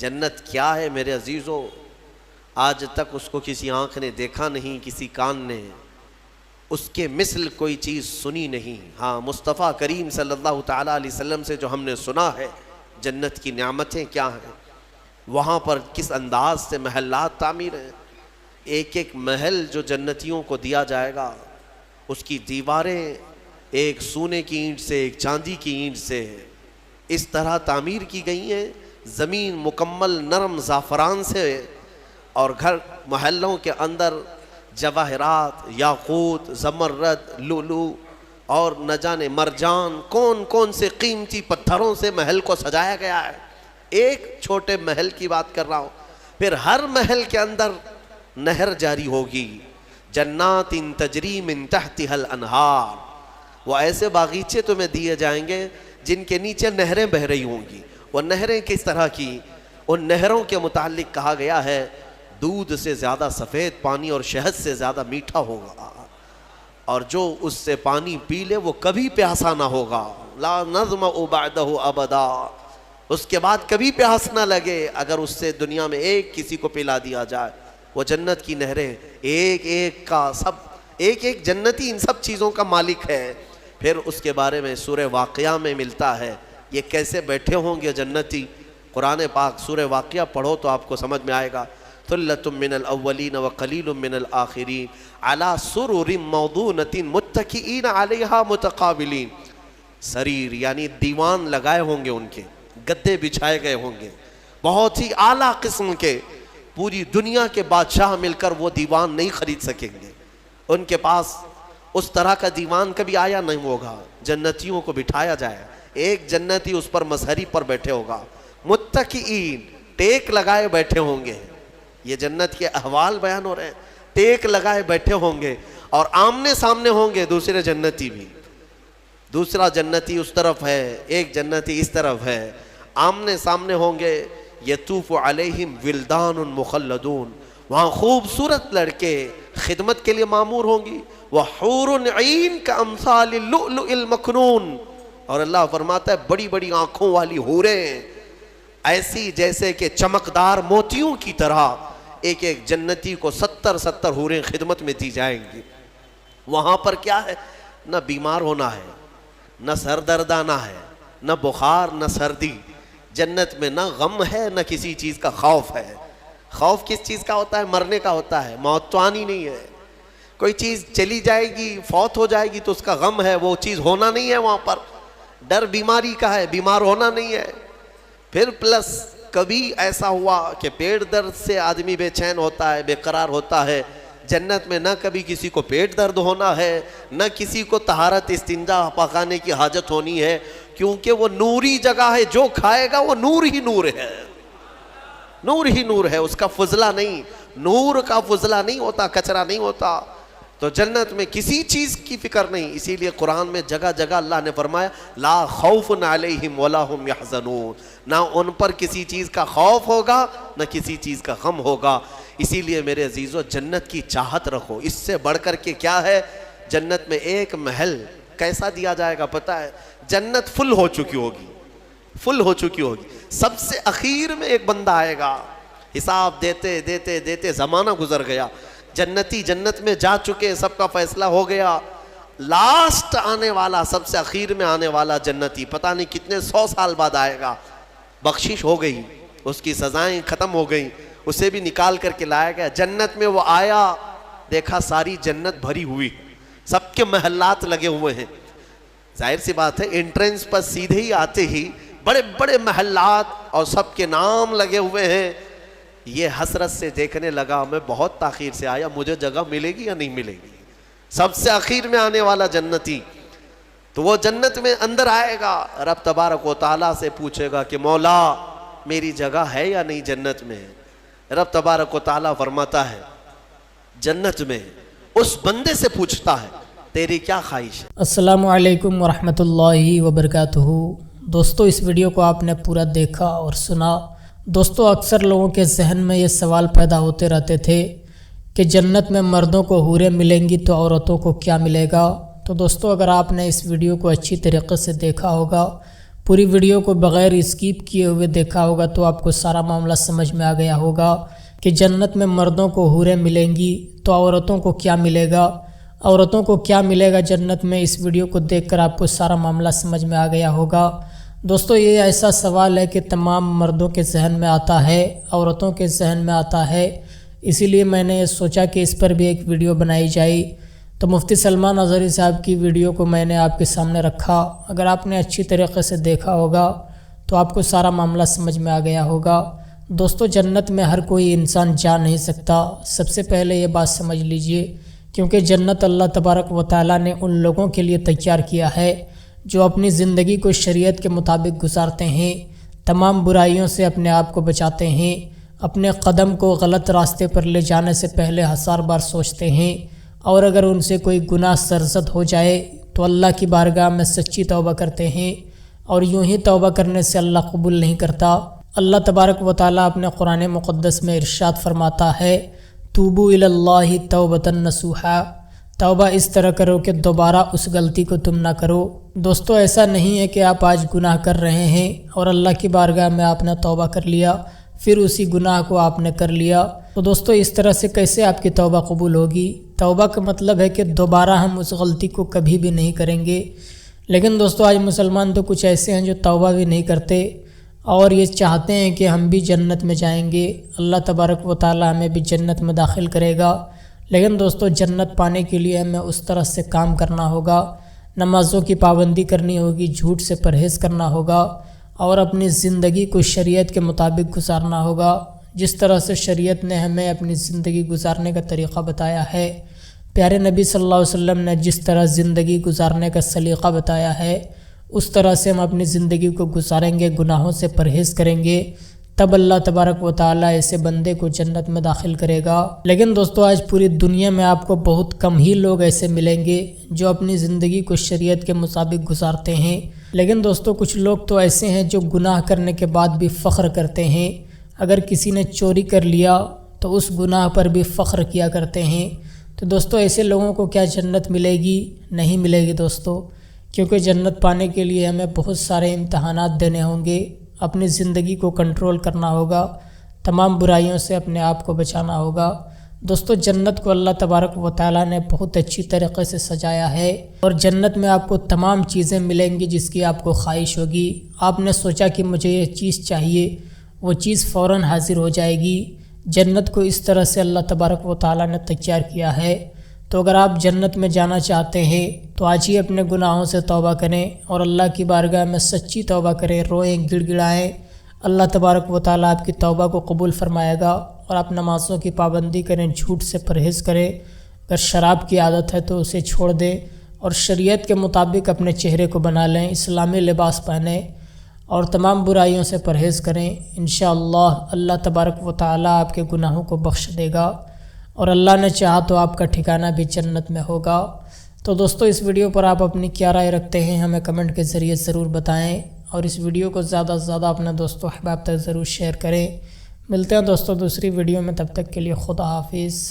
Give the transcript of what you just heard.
جنت کیا ہے میرے عزیزو، آج تک اس کو کسی آنکھ نے دیکھا نہیں، کسی کان نے اس کے مثل کوئی چیز سنی نہیں۔ ہاں، مصطفیٰ کریم صلی اللہ تعالیٰ علیہ وسلم سے جو ہم نے سنا ہے جنت کی نعمتیں کیا ہیں، وہاں پر کس انداز سے محلات تعمیر ہیں۔ ایک ایک محل جو جنتیوں کو دیا جائے گا، اس کی دیواریں ایک سونے کی اینٹ سے، ایک چاندی کی اینٹ سے اس طرح تعمیر کی گئی ہیں، زمین مکمل نرم زعفران سے، اور گھر محلوں کے اندر جواہرات، یاقوت، زمرد، لؤلؤ اور نہ جانے مرجان، کون کون سے قیمتی پتھروں سے محل کو سجایا گیا ہے۔ ایک چھوٹے محل کی بات کر رہا ہوں۔ پھر ہر محل کے اندر نہر جاری ہوگی، جنات تجری من تحتها الانہار، وہ ایسے باغیچے تمہیں دیے جائیں گے جن کے نیچے نہریں بہہ رہی ہوں گی۔ وہ نہریں کس طرح کی؟ ان نہروں کے متعلق کہا گیا ہے دودھ سے زیادہ سفید پانی اور شہد سے زیادہ میٹھا ہوگا، اور جو اس سے پانی پی لے وہ کبھی پیاسا نہ ہوگا، لا نظمأ بعدہ ابدا، اس کے بعد کبھی پیاس نہ لگے اگر اس سے دنیا میں ایک کسی کو پلا دیا جائے۔ وہ جنت کی نہریں، ایک ایک کا سب، ایک ایک جنتی ان سب چیزوں کا مالک ہے۔ پھر اس کے بارے میں سورہ واقعہ میں ملتا ہے یہ کیسے بیٹھے ہوں گے جنتی۔ قرآن پاک سورہ واقعہ پڑھو تو آپ کو سمجھ میں آئے گا۔ ثلۃ من الاولین وقلیل من الآخرین علی سرر موضونۃ متکئین علیہا متقابلین، سریر یعنی دیوان لگائے ہوں گے، ان کے گدے بچھائے گئے ہوں گے، بہت ہی اعلیٰ قسم کے، پوری دنیا کے بادشاہ مل کر وہ دیوان نہیں خرید سکیں گے، ان کے پاس اس طرح کا دیوان کبھی آیا نہیں ہوگا۔ جنتیوں کو بٹھایا جائے، ایک جنتی اس پر مظہری پر بیٹھے ہوگا، متکئین ٹیک لگائے بیٹھے ہوں گے۔ یہ جنت کے احوال بیان ہو رہے ہیں، ٹیک لگائے بیٹھے ہوں گے، اور آمنے سامنے ہوں گے دوسرے جنتی بھی، دوسرا جنتی اس طرف ہے، ایک جنتی اس طرف ہے، آمنے سامنے ہوں گے۔ یطوف علیہم ولدان مخلدون، وہاں خوبصورت لڑکے خدمت کے لیے معمور ہوں گی، وحور عین کامثال اللؤلؤ المکنون، اور اللہ فرماتا ہے بڑی بڑی آنکھوں والی حوریں، ایسی جیسے کہ چمکدار موتیوں کی طرح، ایک ایک جنتی کو 70 حوریں خدمت میں دی جائیں گی۔ وہاں پر کیا ہے؟ نہ بیمار ہونا ہے، نہ سر درد آنا ہے، نہ بخار، نہ سردی۔ جنت میں نہ غم ہے، نہ کسی چیز کا خوف ہے۔ خوف کس چیز کا ہوتا ہے؟ مرنے کا ہوتا ہے، موت تو آنی نہیں ہے۔ کوئی چیز چلی جائے گی، فوت ہو جائے گی تو اس کا غم ہے، وہ چیز ہونا نہیں ہے وہاں پر۔ ڈر بیماری کا ہے، بیمار ہونا نہیں ہے۔ پھر پلس کبھی ایسا ہوا کہ پیٹ درد سے آدمی بے چین ہوتا ہے، بے قرار ہوتا ہے، جنت میں نہ کبھی کسی کو پیٹ درد ہونا ہے، نہ کسی کو طہارت استنجا پکانے کی حاجت ہونی ہے، کیونکہ وہ نوری جگہ ہے، جو کھائے گا وہ نور ہی نور ہے، نور ہی نور ہے، اس کا فضلہ نہیں، نور کا فضلہ نہیں ہوتا، کچرا نہیں ہوتا۔ تو جنت میں کسی چیز کی فکر نہیں، اسی لیے قرآن میں جگہ جگہ اللہ نے فرمایا لا خوف علیہم ولا هم یحزنون، نہ ان پر کسی چیز کا خوف ہوگا، نہ کسی چیز کا غم ہوگا۔ اسی لیے میرے عزیزو جنت کی چاہت رکھو، اس سے بڑھ کر کے کیا ہے؟ جنت میں ایک محل کیسا دیا جائے گا پتہ ہے؟ جنت فل ہو چکی ہوگی، فل ہو چکی ہوگی، سب سے اخیر میں ایک بندہ آئے گا، حساب دیتے دیتے دیتے زمانہ گزر گیا، جنتی جنت میں جا چکے، سب کا فیصلہ ہو گیا، لاسٹ آنے والا، سب سے اخیر میں آنے والا جنتی پتہ نہیں کتنے 100 سال بعد آئے گا، بخشش ہو گئی، اس کی سزائیں ختم ہو گئیں، اسے بھی نکال کر کے لایا گیا۔ جنت میں وہ آیا، دیکھا ساری جنت بھری ہوئی، سب کے محلات لگے ہوئے ہیں، ظاہر سی بات ہے انٹرنس پر سیدھے ہی آتے ہی بڑے بڑے محلات اور سب کے نام لگے ہوئے ہیں۔ یہ حسرت سے دیکھنے لگا، میں بہت تاخیر سے آیا، مجھے جگہ ملے گی یا نہیں ملے گی؟ سب سے اخیر میں آنے والا جنتی، تو وہ جنت میں اندر آئے گا، رب تبارک و تعالیٰ سے پوچھے گا کہ مولا میری جگہ ہے یا نہیں جنت میں؟ رب تبارک و تعالیٰ فرماتا ہے جنت میں اس بندے سے پوچھتا ہے تیری کیا خواہش ہے؟ السلام علیکم ورحمۃ اللہ وبرکاتہ۔ دوستو اس ویڈیو کو آپ نے پورا دیکھا اور سنا۔ دوستو اکثر لوگوں کے ذہن میں یہ سوال پیدا ہوتے رہتے تھے کہ جنت میں مردوں کو حوریں ملیں گی تو عورتوں کو کیا ملے گا؟ تو دوستو اگر آپ نے اس ویڈیو کو اچھی طریقے سے دیکھا ہوگا، پوری ویڈیو کو بغیر اسکیپ کیے ہوئے دیکھا ہوگا تو آپ کو سارا معاملہ سمجھ میں آ گیا ہوگا کہ جنت میں مردوں کو حوریں ملیں گی تو عورتوں کو کیا ملے گا، عورتوں کو کیا ملے گا جنت میں۔ اس ویڈیو کو دیکھ کر آپ کو سارا معاملہ سمجھ میں آ گیا ہوگا۔ دوستو یہ ایسا سوال ہے کہ تمام مردوں کے ذہن میں آتا ہے، عورتوں کے ذہن میں آتا ہے، اسی لیے میں نے سوچا کہ اس پر بھی ایک ویڈیو بنائی جائے۔ تو مفتی سلمان اظہری صاحب کی ویڈیو کو میں نے آپ کے سامنے رکھا، اگر آپ نے اچھی طریقے سے دیکھا ہوگا تو آپ کو سارا معاملہ سمجھ میں آ گیا ہوگا۔ دوستو جنت میں ہر کوئی انسان جا نہیں سکتا، سب سے پہلے یہ بات سمجھ لیجئے، کیونکہ جنت اللہ تبارک و تعالیٰ نے ان لوگوں کے لیے تیار کیا ہے جو اپنی زندگی کو شریعت کے مطابق گزارتے ہیں، تمام برائیوں سے اپنے آپ کو بچاتے ہیں، اپنے قدم کو غلط راستے پر لے جانے سے پہلے 1000 بار سوچتے ہیں، اور اگر ان سے کوئی گناہ سرزد ہو جائے تو اللہ کی بارگاہ میں سچی توبہ کرتے ہیں، اور یوں ہی توبہ کرنے سے اللہ قبول نہیں کرتا۔ اللہ تبارک و تعالیٰ اپنے قرآن مقدس میں ارشاد فرماتا ہے، توبو الی اللہ توبۃ نصوحا، توبہ اس طرح کرو کہ دوبارہ اس غلطی کو تم نہ کرو۔ دوستو ایسا نہیں ہے کہ آپ آج گناہ کر رہے ہیں اور اللہ کی بارگاہ میں آپ نے توبہ کر لیا، پھر اسی گناہ کو آپ نے کر لیا، تو دوستو اس طرح سے کیسے آپ کی توبہ قبول ہوگی؟ توبہ کا مطلب ہے کہ دوبارہ ہم اس غلطی کو کبھی بھی نہیں کریں گے۔ لیکن دوستو آج مسلمان تو کچھ ایسے ہیں جو توبہ بھی نہیں کرتے اور یہ چاہتے ہیں کہ ہم بھی جنت میں جائیں گے، اللہ تبارک و تعالیٰ ہمیں بھی جنت میں داخل کرے گا۔ لیکن دوستو جنت پانے کے لیے ہمیں اس طرح سے کام کرنا ہوگا، نمازوں کی پابندی کرنی ہوگی، جھوٹ سے پرہیز کرنا ہوگا، اور اپنی زندگی کو شریعت کے مطابق گزارنا ہوگا، جس طرح سے شریعت نے ہمیں اپنی زندگی گزارنے کا طریقہ بتایا ہے، پیارے نبی صلی اللہ علیہ وسلم نے جس طرح زندگی گزارنے کا سلیقہ بتایا ہے اس طرح سے ہم اپنی زندگی کو گزاریں گے، گناہوں سے پرہیز کریں گے، تب اللہ تبارک و تعالیٰ ایسے بندے کو جنت میں داخل کرے گا۔ لیکن دوستو آج پوری دنیا میں آپ کو بہت کم ہی لوگ ایسے ملیں گے جو اپنی زندگی کو شریعت کے مطابق گزارتے ہیں۔ لیکن دوستو کچھ لوگ تو ایسے ہیں جو گناہ کرنے کے بعد بھی فخر کرتے ہیں، اگر کسی نے چوری کر لیا تو اس گناہ پر بھی فخر کیا کرتے ہیں۔ تو دوستو ایسے لوگوں کو کیا جنت ملے گی؟ نہیں ملے گی دوستو، کیونکہ جنت پانے کے لیے ہمیں بہت سارے امتحانات دینے ہوں گے، اپنی زندگی کو کنٹرول کرنا ہوگا، تمام برائیوں سے اپنے آپ کو بچانا ہوگا۔ دوستو جنت کو اللہ تبارک و تعالیٰ نے بہت اچھی طریقے سے سجایا ہے، اور جنت میں آپ کو تمام چیزیں ملیں گی جس کی آپ کو خواہش ہوگی۔ آپ نے سوچا کہ مجھے یہ چیز چاہیے، وہ چیز فوراً حاضر ہو جائے گی۔ جنت کو اس طرح سے اللہ تبارک و تعالیٰ نے تیار کیا ہے، تو اگر آپ جنت میں جانا چاہتے ہیں تو آج ہی اپنے گناہوں سے توبہ کریں اور اللہ کی بارگاہ میں سچی توبہ کریں، روئیں، گڑ گڑائیں، اللہ تبارک و تعالیٰ آپ کی توبہ کو قبول فرمائے گا، اور آپ نمازوں کی پابندی کریں، جھوٹ سے پرہیز کریں، اگر شراب کی عادت ہے تو اسے چھوڑ دیں، اور شریعت کے مطابق اپنے چہرے کو بنا لیں، اسلامی لباس پہنیں، اور تمام برائیوں سے پرہیز کریں۔ انشاءاللہ اللہ تبارک و تعالیٰ آپ کے گناہوں کو بخش دے گا، اور اللہ نے چاہا تو آپ کا ٹھکانہ بھی جنت میں ہوگا۔ تو دوستو اس ویڈیو پر آپ اپنی کیا رائے رکھتے ہیں ہمیں کمنٹ کے ذریعے ضرور بتائیں، اور اس ویڈیو کو زیادہ سے زیادہ اپنے دوستوں احباب تک ضرور شیئر کریں۔ ملتے ہیں دوستو دوسری ویڈیو میں، تب تک کے لیے خدا حافظ۔